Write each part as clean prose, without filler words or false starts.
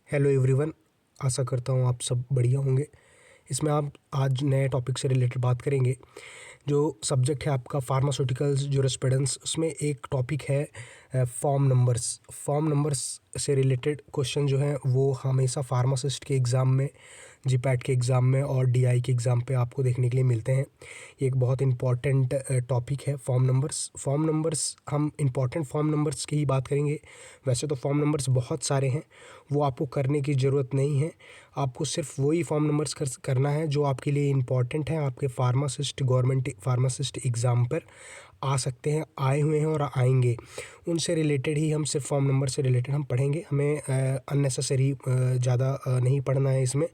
Hello everyone, आशा करता हूँ आप सब बढ़िया होंगे। इसमें आप आज नए टॉपिक से रिलेटेड बात करेंगे। जो सब्जेक्ट है आपका फार्मास्यूटिकल्स ज्यूरिस्प्रूडेंस, उसमें एक टॉपिक है फॉर्म नंबर्स। फॉर्म नंबर्स से रिलेटेड क्वेश्चन जो हैं वो हमेशा फार्मासिस्ट के एग्ज़ाम में, जीपैट के एग्ज़ाम में और डीआई के एग्ज़ाम पे आपको देखने के लिए मिलते हैं। ये एक बहुत इंपॉर्टेंट टॉपिक है फॉर्म नंबर्स। फॉर्म नंबर्स, हम इंपॉर्टेंट फॉर्म नंबर्स की ही बात करेंगे। वैसे तो फॉर्म नंबर्स बहुत सारे हैं, वो आपको करने की ज़रूरत नहीं है। आपको सिर्फ वही फॉर्म नंबर्स करना है जो आपके लिए इम्पॉर्टेंट है, आपके फार्मासिस्ट, गवर्नमेंट फार्मासिस्ट एग्ज़ाम पर आ सकते हैं, आए हुए हैं और आएंगे। उनसे रिलेटेड ही हम सिर्फ फॉर्म नंबर से रिलेटेड हम पढ़ेंगे। हमें अननेसेसरी ज़्यादा नहीं पढ़ना है इसमें,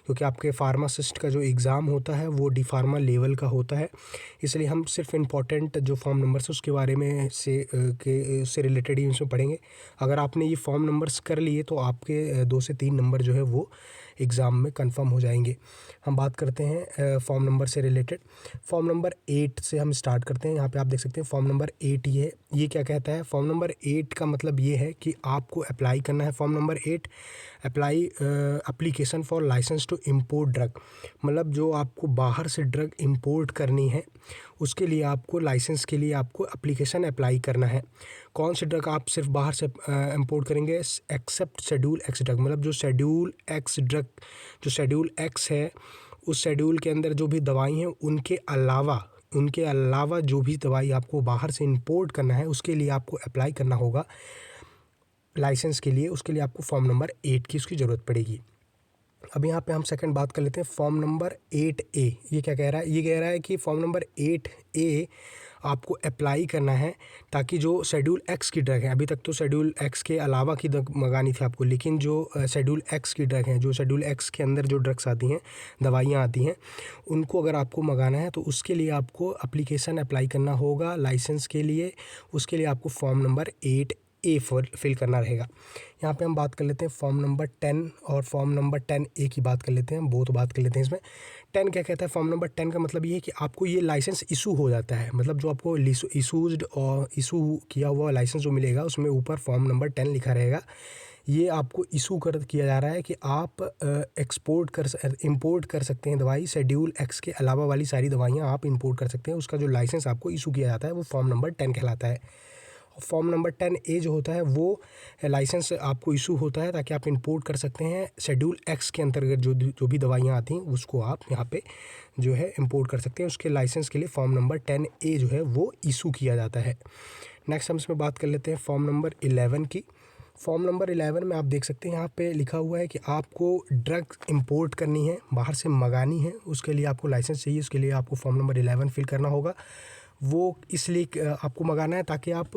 क्योंकि आपके फार्मासिस्ट का जो एग्ज़ाम होता है वो डी फार्मा लेवल का होता है। इसलिए हम सिर्फ इम्पॉर्टेंट जो फॉर्म नंबर्स है उसके बारे में से रिलेटेड ही उसमें पढ़ेंगे। अगर आपने ये फॉर्म नंबर्स कर लिए तो आपके 2 से 3 नंबर जो है वो एग्ज़ाम में कंफर्म हो जाएंगे। हम बात करते हैं फॉर्म नंबर से रिलेटेड। फॉर्म नंबर 8 से हम स्टार्ट करते हैं। यहाँ पे आप देख सकते हैं फॉर्म नंबर 8 ये क्या कहता है। फॉर्म नंबर 8 का मतलब ये है कि आपको अप्लाई करना है। Form number 8 apply application for licence to import drug, मतलब जो आपको बाहर से ड्रग इम्पोर्ट करनी है उसके लिए आपको लाइसेंस के लिए आपको एप्लीकेशन अप्लाई करना है। कौन सी ड्रग आप सिर्फ बाहर से इम्पोर्ट करेंगे? एक्सेप्ट शेड्यूल एक्स ड्रग, मतलब जो शेड्यूल एक्स ड्रग, जो शेड्यूल एक्स है उस शेड्यूल के अंदर जो भी दवाई हैं उनके अलावा जो भी दवाई आपको बाहर से इंपोर्ट करना है उसके लिए आपको अप्लाई करना होगा लाइसेंस के लिए। उसके लिए आपको फॉर्म नंबर 8 की उसकी ज़रूरत पड़ेगी। अब यहाँ पे हम सेकंड बात कर लेते हैं फॉर्म नंबर 8A। ये क्या कह रहा है? ये कह रहा है कि फॉर्म नंबर 8A आपको अप्लाई करना है ताकि जो शेड्यूल एक्स की ड्रग है, अभी तक तो शेड्यूल एक्स के अलावा की ड्रग मंगानी थी आपको, लेकिन जो शेड्यूल एक्स की ड्रग हैं, जो शेड्यूल एक्स के अंदर जो ड्रग्स आती हैं, दवाइयाँ आती हैं, उनको अगर आपको मंगाना है तो उसके लिए आपको एप्लीकेशन अप्लाई करना होगा लाइसेंस के लिए। उसके लिए आपको फॉर्म नंबर 8A फिल करना रहेगा। यहाँ पे हम बात कर लेते हैं फॉर्म नंबर 10 और फॉर्म नंबर 10A की बात कर लेते हैं। हम बहुत बात कर लेते हैं इसमें। 10 क्या कहता है? फॉर्म नंबर 10 का मतलब ये है कि आपको ये लाइसेंस इशू हो जाता है, मतलब जो आपको इशूज़ और इशू किया हुआ लाइसेंस जो मिलेगा उसमें ऊपर फॉर्म नंबर 10 लिखा रहेगा। ये आपको इशू किया जा रहा है कि आप इंपोर्ट कर सकते हैं दवाई, शेड्यूल एक्स के अलावा वाली सारी दवाइयाँ आप इंपोर्ट कर सकते हैं। उसका जो लाइसेंस आपको इशू किया जाता है वो फॉर्म नंबर 10 कहलाता है। फॉर्म नंबर 10A जो होता है वो लाइसेंस आपको इशू होता है ताकि आप इंपोर्ट कर सकते हैं शेड्यूल एक्स के अंतर्गत जो भी दवाइयाँ आती हैं उसको आप यहाँ पे जो है इंपोर्ट कर सकते हैं। उसके लाइसेंस के लिए फॉर्म नंबर 10A जो है वो इशू किया जाता है। नेक्स्ट हम इसमें बात कर लेते हैं फॉर्म नंबर 11 की। फॉर्म नंबर 11 में आप देख सकते हैं यहाँ पे लिखा हुआ है कि आपको ड्रग इंपोर्ट करनी है, बाहर से मंगानी है, उसके लिए आपको लाइसेंस चाहिए। उसके लिए आपको फॉर्म नंबर 11 फिल करना होगा। वो इसलिए आपको मंगाना है ताकि आप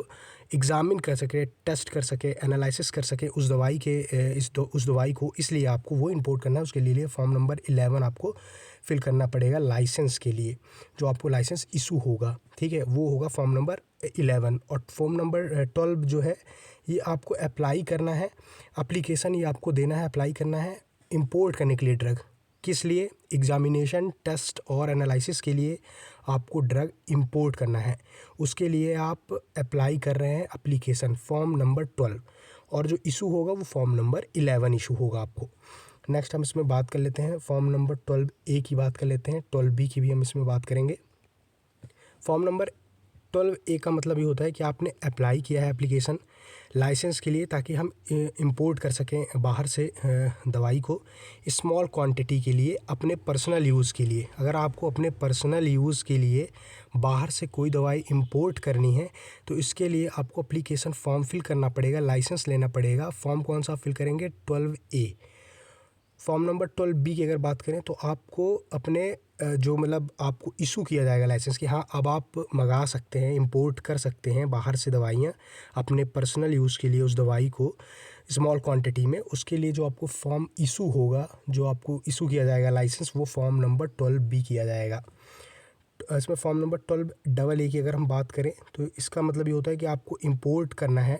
एग्ज़ामिन कर सकें, टेस्ट कर सकें, एनालिसिस कर सकें उस दवाई के उस दवाई को, इसलिए आपको वो इंपोर्ट करना है। उसके लिए फॉर्म नंबर 11 आपको फिल करना पड़ेगा लाइसेंस के लिए, जो आपको लाइसेंस इशू होगा, ठीक है, वो होगा फॉर्म नंबर 11। और फॉर्म नंबर 12 जो है ये आपको अप्लाई करना है, एप्लीकेशन ये आपको देना है, अप्लाई करना है इंपोर्ट करने के लिए ड्रग। किस लिए? एग्ज़ामिनेशन, टेस्ट और एनालिसिस के लिए आपको ड्रग इंपोर्ट करना है। उसके लिए आप अप्लाई कर रहे हैं एप्लीकेशन फॉर्म नंबर 12, और जो इशू होगा वो फॉर्म नंबर 11 इशू होगा आपको। नेक्स्ट हम इसमें बात कर लेते हैं फॉर्म नंबर 12A की बात कर लेते हैं। 12B की भी हम इसमें बात करेंगे। फॉर्म नंबर 12A का मतलब ये होता है कि आपने अप्लाई किया है एप्लीकेशन लाइसेंस के लिए ताकि हम इंपोर्ट कर सकें बाहर से दवाई को स्मॉल क्वांटिटी के लिए, अपने पर्सनल यूज़ के लिए। अगर आपको अपने पर्सनल यूज़ के लिए बाहर से कोई दवाई इंपोर्ट करनी है तो इसके लिए आपको एप्लीकेशन फॉर्म फिल करना पड़ेगा, लाइसेंस लेना पड़ेगा। फॉर्म कौन सा फिल करेंगे? 12A। फॉर्म नंबर 12B की अगर बात करें तो आपको अपने जो मतलब आपको इशू किया जाएगा लाइसेंस कि हाँ अब आप मंगा सकते हैं, इंपोर्ट कर सकते हैं बाहर से दवाइयाँ अपने पर्सनल यूज़ के लिए, उस दवाई को स्मॉल क्वांटिटी में। उसके लिए जो आपको फॉर्म इशू होगा, जो आपको इशू किया जाएगा लाइसेंस, वो फॉर्म नंबर 12B किया जाएगा। इसमें फॉर्म नंबर 12AA की अगर हम बात करें तो इसका मतलब ये होता है कि आपको इंपोर्ट करना है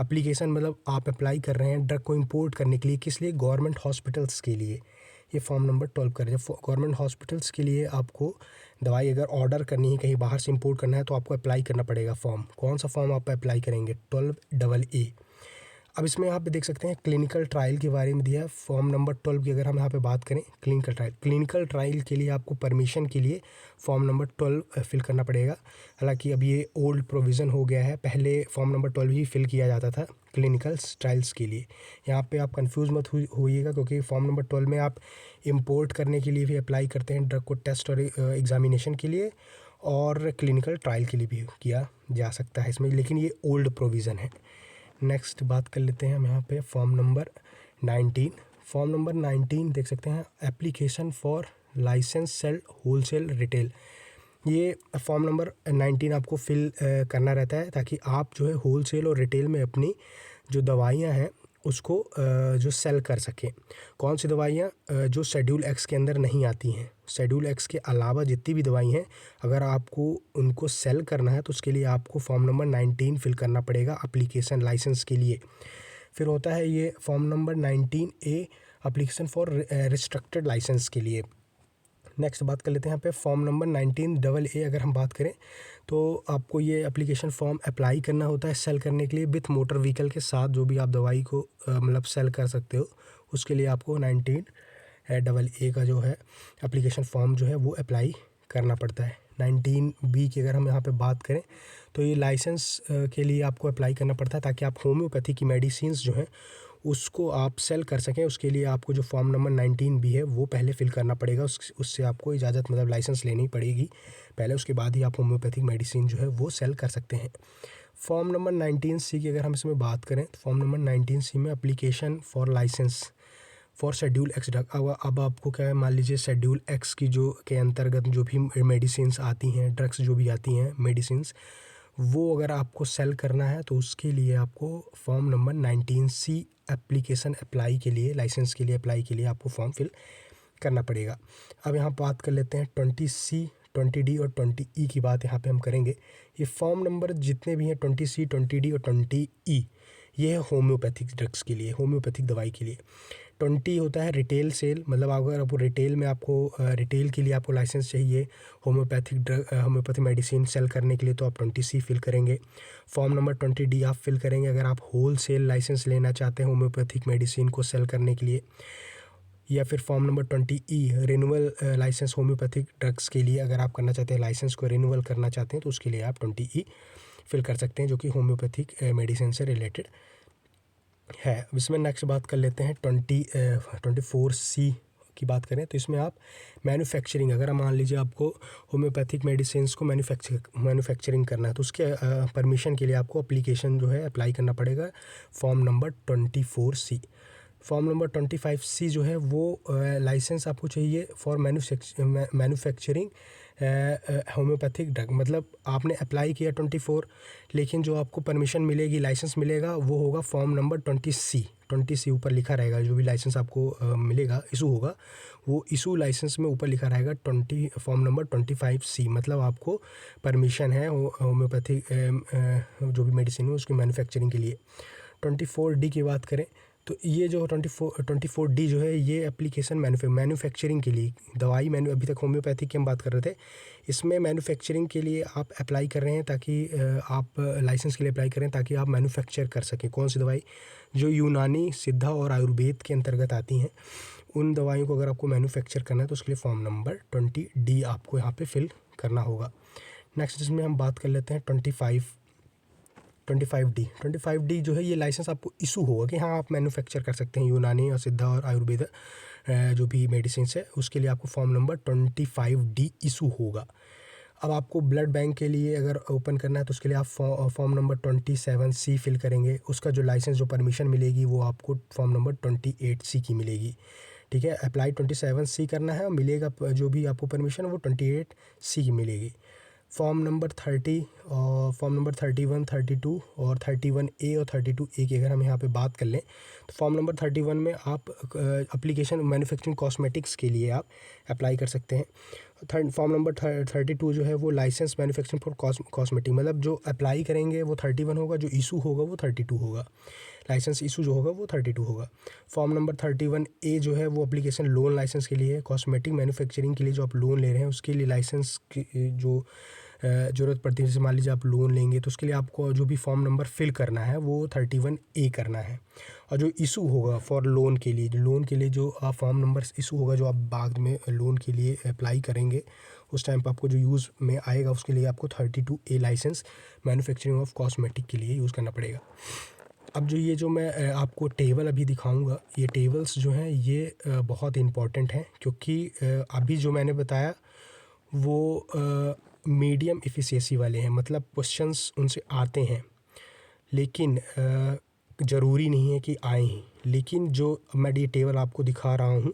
एप्लीकेशन, मतलब आप अप्लाई कर रहे हैं ड्रग को इंपोर्ट करने के लिए। किस लिए? गवर्नमेंट हॉस्पिटल्स के लिए। ये फॉर्म नंबर 12 करें। जब गवर्नमेंट हॉस्पिटल्स के लिए आपको दवाई अगर ऑर्डर करनी है, कहीं बाहर से इंपोर्ट करना है, तो आपको अप्लाई करना पड़ेगा फॉर्म। कौन सा फॉर्म आप अप्लाई करेंगे? 12AA। अब इसमें यहाँ पे देख सकते हैं क्लिनिकल ट्रायल के बारे में दिया है। फॉर्म नंबर 12 की अगर हम यहाँ पे बात करें, क्लिनिकल ट्रायल के लिए आपको परमिशन के लिए फॉर्म नंबर 12 फिल करना पड़ेगा। हालांकि अब ये ओल्ड प्रोविज़न हो गया है, पहले फॉर्म नंबर 12 ही फिल किया जाता था क्लिनिकल ट्रायल्स के लिए। यहाँ पे आप कंफ्यूज मत होइएगा, क्योंकि फॉर्म नंबर 12 में आप इंपोर्ट करने के लिए भी अप्लाई करते हैं ड्रग को टेस्ट और एग्जामिनेशन के लिए, और क्लिनिकल ट्रायल के लिए भी किया जा सकता है इसमें, लेकिन ये ओल्ड प्रोविज़न है। नेक्स्ट बात कर लेते हैं हम यहाँ पे फॉर्म नंबर 19। फॉर्म नंबर 19 देख सकते हैं, application for licence sale wholesale retail. ये फॉर्म नंबर 19 आपको फिल करना रहता है, ताकि आप जो है होलसेल और रिटेल में अपनी जो दवाइयाँ हैं उसको जो सेल कर सकें। कौन सी दवाइयाँ? जो शेड्यूल एक्स के अंदर नहीं आती हैं। शेड्यूल एक्स के अलावा जितनी भी दवाई हैं, अगर आपको उनको सेल करना है तो उसके लिए आपको फॉर्म नंबर 19 फिल करना पड़ेगा एप्लीकेशन लाइसेंस के लिए। फिर होता है ये form number 19A, application for restricted licence के लिए। नेक्स्ट बात कर लेते हैं यहाँ पे फॉर्म नंबर 19AA। अगर हम बात करें तो आपको ये एप्लीकेशन फॉर्म अप्लाई करना होता है सेल करने के लिए विथ मोटर व्हीकल के साथ। जो भी आप दवाई को मतलब सेल कर सकते हो, उसके लिए आपको 19AA का जो है एप्लीकेशन फॉर्म जो है वो अप्लाई करना पड़ता है। 19B की अगर हम यहाँ पे बात करें तो ये लाइसेंस के लिए आपको अप्लाई करना पड़ता है, ताकि आप होम्योपैथी की मेडिसिन्स जो हैं उसको आप सेल कर सकें। उसके लिए आपको जो फॉर्म नंबर 19B है वो पहले फिल करना पड़ेगा। उससे आपको इजाज़त मतलब लाइसेंस लेनी पड़ेगी पहले, उसके बाद ही आप होम्योपैथिक मेडिसिन जो है वो सेल कर सकते हैं। फॉर्म नंबर 19C की अगर हम इसमें बात करें तो फॉर्म नंबर 19C में application for licence for schedule X drug. अब आपको क्या है, मान लीजिए शेड्यूल एक्स की जो के अंतर्गत जो भी मेडिसिन्स आती हैं, ड्रग्स जो भी आती हैं मेडिसिन्स, वो अगर आपको सेल करना है तो उसके लिए आपको form number 19C application apply के लिए, लाइसेंस के लिए अप्लाई के लिए आपको फॉर्म फिल करना पड़ेगा। अब यहाँ बात कर लेते हैं 20C, 20D और 20E की बात यहाँ पे हम करेंगे। ये फॉर्म नंबर जितने भी हैं 20C, 20D और 20E, ये है होम्योपैथिक ड्रग्स के लिए, होम्योपैथिक दवाई के लिए। 20 होता है रिटेल सेल, मतलब अगर आपको रिटेल में आपको रिटेल के लिए आपको लाइसेंस चाहिए होम्योपैथिक मेडिसिन सेल करने के लिए, तो आप 20C फिल करेंगे। फॉर्म नंबर 20D आप फिल करेंगे अगर आप होल सेल लाइसेंस लेना चाहते हैं होम्योपैथिक मेडिसिन को सेल करने के लिए। या फिर form number 20E renewal licence homoeopathic drugs के लिए, अगर आप करना चाहते हैं लाइसेंस को रिन्यूअल करना चाहते हैं तो उसके लिए आप 20E फिल कर सकते हैं, जो कि होम्योपैथिक मेडिसिन से रिलेटेड है। इसमें नेक्स्ट बात कर लेते हैं 24C की बात करें तो इसमें आप मैन्युफैक्चरिंग, अगर मान लीजिए आपको होम्योपैथिक मेडिसिन्स को मैन्युफैक्चरिंग करना है तो उसके परमिशन के लिए आपको एप्लीकेशन जो है अप्लाई करना पड़ेगा form number 24C। Form number 25C जो है वो लाइसेंस आपको चाहिए फॉर मैन्युफैक्चरिंग होम्योपैथिक ड्रग। मतलब आपने अप्लाई किया 24, लेकिन जो आपको परमिशन मिलेगी, लाइसेंस मिलेगा, वो होगा फॉर्म नंबर 20C ऊपर लिखा रहेगा। जो भी लाइसेंस आपको मिलेगा, इशू होगा, वो इशू लाइसेंस में ऊपर लिखा रहेगा फॉर्म नंबर 25C। मतलब आपको परमिशन है होम्योपैथिक जो भी मेडिसिन है उसकी मैन्युफैक्चरिंग के लिए। 24D की बात करें तो ये जो 24D जो है ये एप्लीकेशन मैन्युफैक्चरिंग के लिए दवाई अभी तक होम्योपैथिक की हम बात कर रहे थे, इसमें मैन्युफैक्चरिंग के लिए आप अप्लाई कर रहे हैं, ताकि आप लाइसेंस के लिए अप्लाई करें ताकि आप मैन्युफैक्चर कर सकें। कौन सी दवाई? जो यूनानी, सिद्धा और आयुर्वेद के अंतर्गत आती हैं, उन दवाइयों को अगर आपको मैन्युफैक्चर करना है तो उसके लिए फॉर्म नंबर 20D आपको यहाँ पर फिल करना होगा। नेक्स्ट जिसमें हम बात कर लेते हैं 25D जो है ये लाइसेंस आपको इशू होगा कि हाँ आप मैन्युफैक्चर कर सकते हैं यूनानी और सिद्धा और आयुर्वेद जो भी मेडिसिन है, उसके लिए आपको फॉर्म नंबर 25D इशू होगा। अब आपको ब्लड बैंक के लिए अगर ओपन करना है तो उसके लिए आप फॉर्म नंबर 27C फिल करेंगे। उसका जो लाइसेंस जो परमिशन मिलेगी वो आपको फॉर्म नंबर 28C की मिलेगी। ठीक है, अप्लाई 27C करना है, मिलेगा जो भी आपको परमिशन वो 28C की मिलेगी। फॉर्म नंबर 30 और फॉर्म नंबर 31, 32 और 31A और 32A की अगर हम यहाँ पे बात कर लें तो फॉर्म नंबर 31 में आप एप्लीकेशन मैन्युफैक्चरिंग कॉस्मेटिक्स के लिए आप अप्लाई कर सकते हैं। फॉर्म नंबर 32 जो है वो लाइसेंस मैन्युफैक्चरिंग फॉर कॉस्मेटिक, मतलब जो अप्लाई करेंगे वो 31 होगा, जो इशू होगा वो 32 होगा, लाइसेंस इशू जो होगा वो 32 होगा। फॉर्म नंबर 31A जो है वो एप्लीकेशन लोन लाइसेंस के लिए है, कॉस्मेटिक मैन्युफैक्चरिंग के लिए जो आप लोन ले रहे हैं उसके लिए लाइसेंस जो ज़रूरत पड़ती है। जैसे मान लीजिए आप लोन लेंगे तो उसके लिए आपको जो भी फॉर्म नंबर फिल करना है वो 31A करना है। और जो इशू होगा फॉर लोन के लिए, जो फॉर्म नंबर इशू होगा, जो आप बाद में लोन के लिए अप्लाई करेंगे उस टाइम पर आपको जो यूज़ में आएगा, उसके लिए आपको 32A licence manufacturing of cosmetic के लिए यूज़ करना पड़ेगा। अब जो मैं आपको टेबल अभी दिखाऊंगा, ये टेबल्स जो हैं ये बहुत इम्पॉर्टेंट हैं, क्योंकि अभी जो मैंने बताया वो मीडियम एफिशिएंसी वाले हैं, मतलब क्वेश्चंस उनसे आते हैं, लेकिन ज़रूरी नहीं है कि आए ही। लेकिन जो मैं ये टेबल आपको दिखा रहा हूँ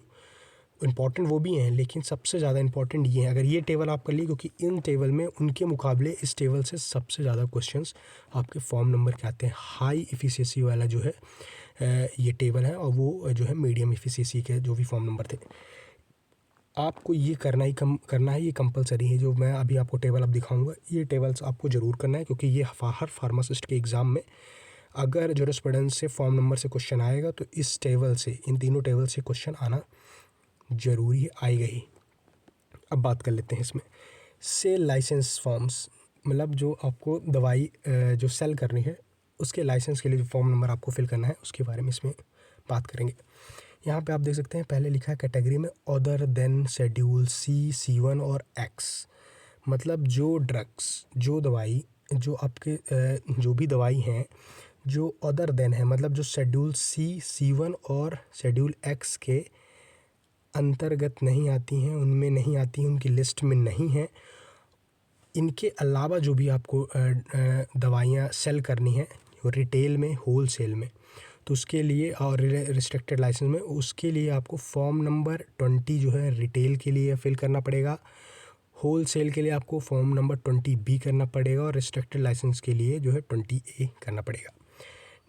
इम्पॉर्टेंट वो भी हैं, लेकिन सबसे ज़्यादा इम्पॉर्टेंट ये हैं। अगर ये टेबल आप कर लिए, क्योंकि इन टेबल में उनके मुकाबले इस टेबल से सबसे ज़्यादा क्वेश्चंस आपके फॉर्म नंबर के आते हैं। हाई एफिशिएंसी वाला जो है ये टेबल है, और वो जो है मीडियम एफिशिएंसी के जो भी फॉर्म नंबर थे। आपको ये करना है, ये कंपलसरी है। जो मैं अभी आपको टेबल अब दिखाऊंगा, ये टेबल्स आपको ज़रूर करना है, क्योंकि ये हर फार्मासिस्ट के एग्ज़ाम में अगर जूरिस्प्रूडेंस से फॉर्म नंबर से क्वेश्चन आएगा तो इस टेबल से, इन तीनों टेबल से क्वेश्चन आना ज़रूरी है, आएगा ही। अब बात कर लेते हैं इसमें सेल लाइसेंस फॉर्म्स, मतलब जो आपको दवाई जो सेल करनी है उसके लाइसेंस के लिए जो फॉर्म नंबर आपको फिल करना है उसके बारे में इसमें बात करेंगे। यहाँ पे आप देख सकते हैं पहले लिखा है कैटेगरी में अदर देन शेड्यूल C1 और X, मतलब जो ड्रग्स, जो दवाई, जो आपके जो भी दवाई हैं जो अदर देन है, मतलब जो शेड्यूल C1 और शेड्यूल X के अंतर्गत नहीं आती हैं, उनमें नहीं आती हैं, उनकी लिस्ट में नहीं है, इनके अलावा जो भी आपको दवाइयाँ सेल करनी है रिटेल में, होल सेल में, तो उसके लिए, और रिस्ट्रिक्टेड लाइसेंस में, उसके लिए आपको फॉर्म नंबर 20 जो है रिटेल के लिए फिल करना पड़ेगा। होल सेल के लिए आपको फॉर्म नंबर 20B करना पड़ेगा, और रिस्ट्रिक्टेड लाइसेंस के लिए जो है 20A करना पड़ेगा।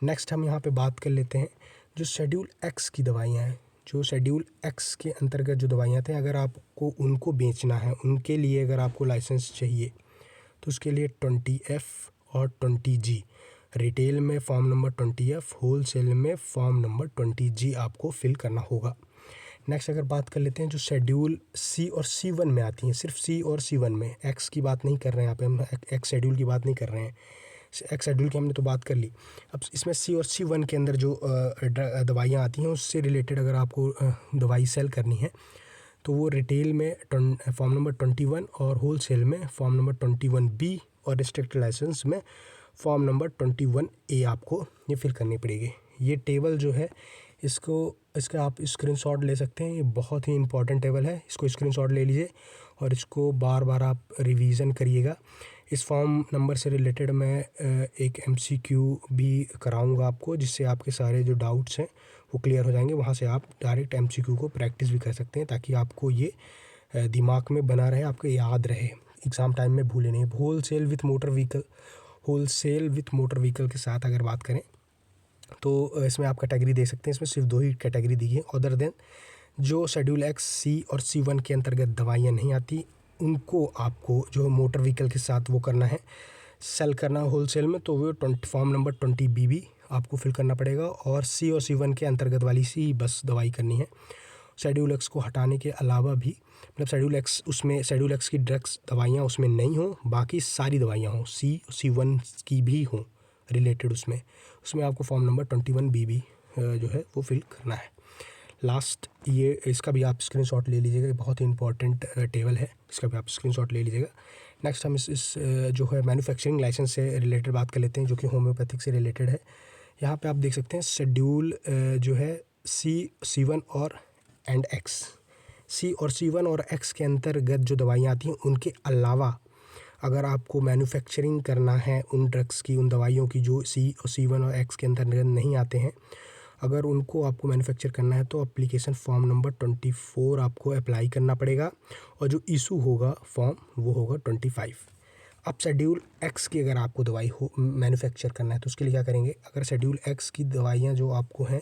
नेक्स्ट हम यहाँ पे बात कर लेते हैं जो शेड्यूल X की दवाइयाँ हैं। जो शेड्यूल X के अंतर्गत जो दवाइयाँ थे, अगर आपको उनको बेचना है, उनके लिए अगर आपको लाइसेंस चाहिए तो उसके लिए 20F और 20G, रिटेल में form number 20F, wholesale में फॉर्म नंबर 20G आपको फिल करना होगा। नेक्स्ट अगर बात कर लेते हैं जो शेड्यूल C और C1 में आती हैं, सिर्फ C और C1 में, X की बात नहीं कर रहे हैं यहाँ पे हम, X शेड्यूल की बात नहीं कर रहे हैं। X शेड्यूल की हमने तो बात कर ली। अब इसमें C और C1 के अंदर जो दवाइयाँ आती हैं उससे रिलेटेड अगर आपको दवाई सेल करनी है तो वो रिटेल में फॉर्म नंबर 21 और होल सेल में फॉर्म नंबर 21B और रिस्ट्रिक्टेड लाइसेंस में फॉर्म नंबर 21A आपको ये फिल करनी पड़ेगी। ये टेबल जो है इसका आप स्क्रीनशॉट ले सकते हैं, ये बहुत ही इंपॉर्टेंट टेबल है, इसको स्क्रीनशॉट ले लीजिए और इसको बार बार आप रिवीजन करिएगा। इस फॉर्म नंबर से रिलेटेड मैं एक MCQ भी कराऊंगा आपको, जिससे आपके सारे जो डाउट्स हैं वो क्लियर हो जाएंगे। वहाँ से आप डायरेक्ट MCQ को प्रैक्टिस भी कर सकते हैं, ताकि आपको ये दिमाग में बना रहे, आपको याद रहे, एग्ज़ाम टाइम में भूले नहीं। Wholesale with motor vehicle के साथ अगर बात करें तो इसमें आप कैटेगरी देख सकते हैं। इसमें सिर्फ 2 ही कैटेगरी दी है, अदर देन जो शेड्यूल X, C और C1 के अंतर्गत दवाइयाँ नहीं आती, उनको आपको जो मोटर व्हीकल के साथ वो करना है, सेल करना होल सेल में, तो वो फॉर्म नंबर 20B भी आपको फिल करना पड़ेगा। और C और C1 के अंतर्गत वाली सी बस दवाई करनी है। शेड्यूल X को हटाने के अलावा भी, मतलब शेड्यूल X की ड्रग्स दवाइयाँ उसमें नहीं हो, बाकी सारी दवाइयाँ हों, C1 की भी हों रिलेटेड, उसमें आपको फॉर्म नंबर 21B भी जो है वो फिल करना है। लास्ट ये इसका भी आप स्क्रीनशॉट ले लीजिएगा, बहुत ही इंपॉर्टेंट टेबल है, इसका भी आप स्क्रीनशॉट ले लीजिएगा। नेक्स्ट हम इस जो है मैन्युफैक्चरिंग लाइसेंस से रिलेटेड बात कर लेते हैं, जो कि होम्योपैथिक से रिलेटेड है। यहाँ पे आप देख सकते हैं शेड्यूल जो है C1 और X के अंतर्गत जो दवाइयाँ आती हैं, उनके अलावा अगर आपको मैन्युफैक्चरिंग करना है उन ड्रग्स की, उन दवाइयों की जो C1 और X के अंतर्गत नहीं आते हैं, अगर उनको आपको मैन्युफैक्चर करना है तो एप्लीकेशन फॉर्म नंबर 24 आपको अप्लाई करना पड़ेगा, और जो इशू होगा फॉर्म वो होगा 25। अब शेड्यूल X की अगर आपको दवाई मैन्युफैक्चर करना है तो उसके लिए क्या करेंगे, अगर शेड्यूल X की दवाइयाँ जो आपको हैं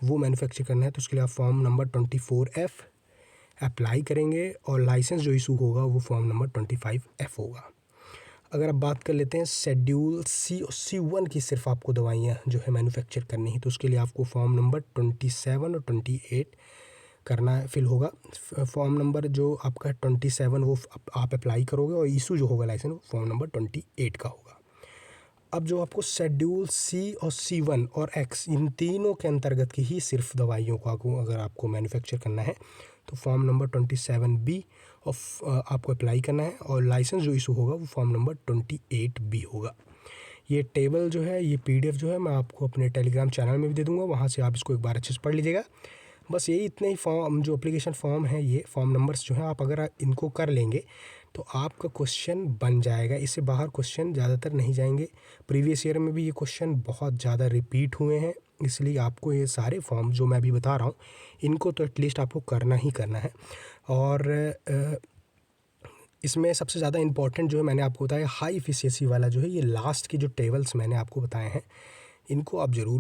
वो मैन्युफैक्चर करना है तो उसके लिए आप फॉर्म नंबर 24F अप्लाई करेंगे, और लाइसेंस जो इशू होगा वो फॉर्म नंबर 25F होगा। अगर आप बात कर लेते हैं शेड्यूल C और C1 की सिर्फ आपको दवाइयाँ जो है मैन्युफैक्चर करनी है, तो उसके लिए आपको फॉर्म नंबर 27 और 28 करना है, फिल होगा। फॉर्म नंबर जो आपका 27 वो आप अप्लाई करोगे और इशू जो होगा लाइसेंस वो फॉर्म नंबर 28 का होगा। अब जो आपको शेड्यूल सी और C1 और X इन तीनों के अंतर्गत की ही सिर्फ दवाइयों को अगर आपको मैन्युफैक्चर करना है तो फॉर्म नंबर 27B और आपको अप्लाई करना है, और लाइसेंस जो इशू होगा वो फॉर्म नंबर 28B होगा। ये टेबल जो है, ये PDF जो है मैं आपको अपने टेलीग्राम चैनल में भी दे दूँगा, वहाँ से आप इसको एक बार अच्छे से पढ़ लीजिएगा। बस यही इतने ही फॉर्म जो एप्लीकेशन फॉर्म है, ये फॉर्म नंबर्स जो हैं आप अगर इनको कर लेंगे तो आपका क्वेश्चन बन जाएगा। इससे बाहर क्वेश्चन ज़्यादातर नहीं जाएंगे। प्रीवियस ईयर में भी ये क्वेश्चन बहुत ज़्यादा रिपीट हुए हैं, इसलिए आपको ये सारे फॉर्म जो मैं अभी बता रहा हूँ इनको तो एटलीस्ट आपको करना ही करना है। और इसमें सबसे ज़्यादा इम्पॉर्टेंट जो है मैंने आपको बताया हाई एफिशिएंसी वाला जो है, ये लास्ट के जो टेबल्स मैंने आपको बताए हैं इनको आप ज़रूर